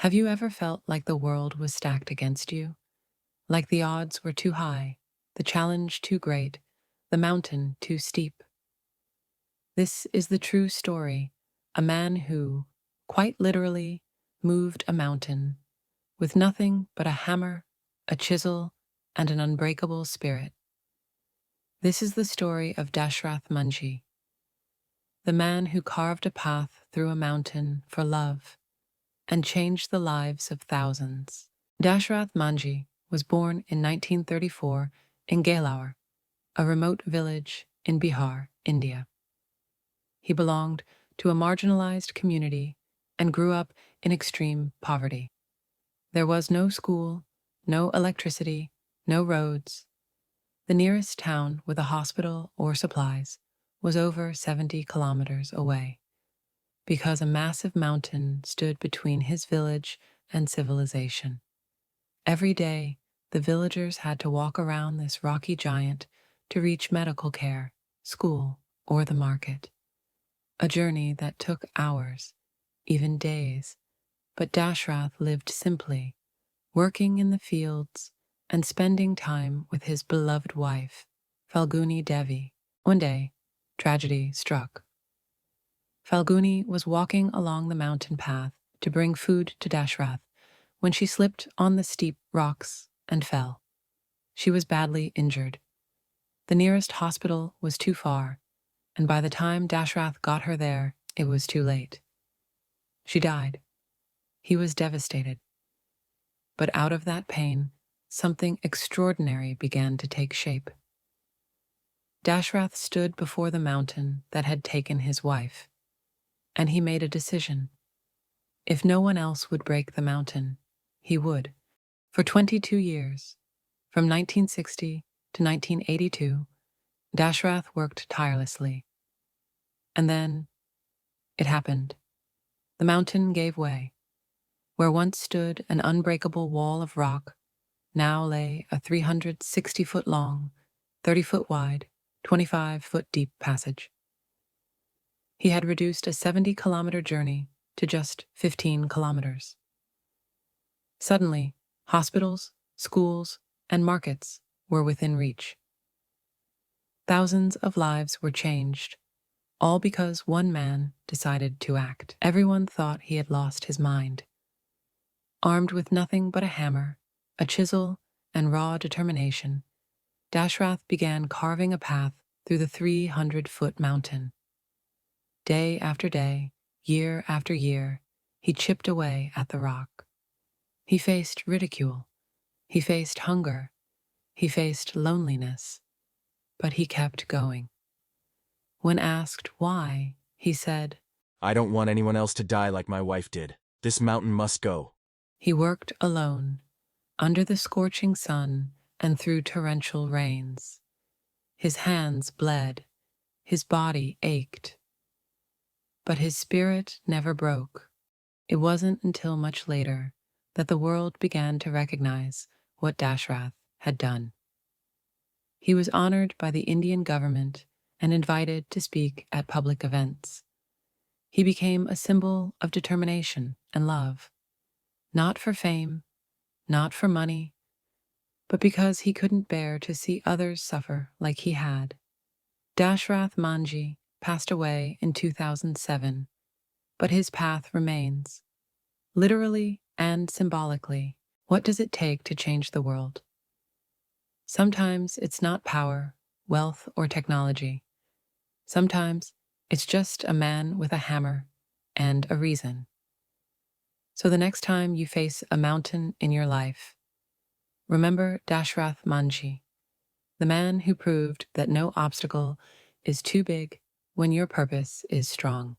Have you ever felt like the world was stacked against you? Like the odds were too high, the challenge too great, the mountain too steep? This is the true story, a man who, quite literally, moved a mountain with nothing but a hammer, a chisel, and an unbreakable spirit. This is the story of Dashrath Manjhi, the man who carved a path through a mountain for love and changed the lives of thousands. Dashrath Manjhi was born in 1934 in Gailur, a remote village in Bihar, India. He belonged to a marginalized community and grew up in extreme poverty. There was no school, no electricity, no roads. The nearest town with a hospital or supplies was over 70 kilometers away, because a massive mountain stood between his village and civilization. Every day, the villagers had to walk around this rocky giant to reach medical care, school, or the market. A journey that took hours, even days. But Dashrath lived simply, working in the fields and spending time with his beloved wife, Falguni Devi. One day, tragedy struck. Falguni was walking along the mountain path to bring food to Dashrath when she slipped on the steep rocks and fell. She was badly injured. The nearest hospital was too far, and by the time Dashrath got her there, it was too late. She died. He was devastated. But out of that pain, something extraordinary began to take shape. Dashrath stood before the mountain that had taken his wife, and he made a decision. If no one else would break the mountain, he would. For 22 years, from 1960 to 1982, Dashrath worked tirelessly. And then, it happened. The mountain gave way. Where once stood an unbreakable wall of rock, now lay a 360-foot long, 30-foot wide, 25-foot deep passage. He had reduced a 70-kilometer journey to just 15 kilometers. Suddenly, hospitals, schools, and markets were within reach. Thousands of lives were changed, all because one man decided to act. Everyone thought he had lost his mind. Armed with nothing but a hammer, a chisel, and raw determination, Dashrath began carving a path through the 300-foot mountain. Day after day, year after year, he chipped away at the rock. He faced ridicule. He faced hunger. He faced loneliness. But he kept going. When asked why, he said, I don't want anyone else to die like my wife did. This mountain must go. He worked alone, under the scorching sun and through torrential rains. His hands bled. His body ached. But his spirit never broke. It wasn't until much later that the world began to recognize what Dashrath had done. He was honored by the Indian government and invited to speak at public events. He became a symbol of determination and love, not for fame, not for money, but because he couldn't bear to see others suffer like he had. Dashrath Manjhi passed away in 2007, but his path remains. Literally and symbolically, what does it take to change the world? Sometimes it's not power, wealth, or technology. Sometimes it's just a man with a hammer and a reason. So the next time you face a mountain in your life, remember Dashrath Manjhi, the man who proved that no obstacle is too big when your purpose is strong.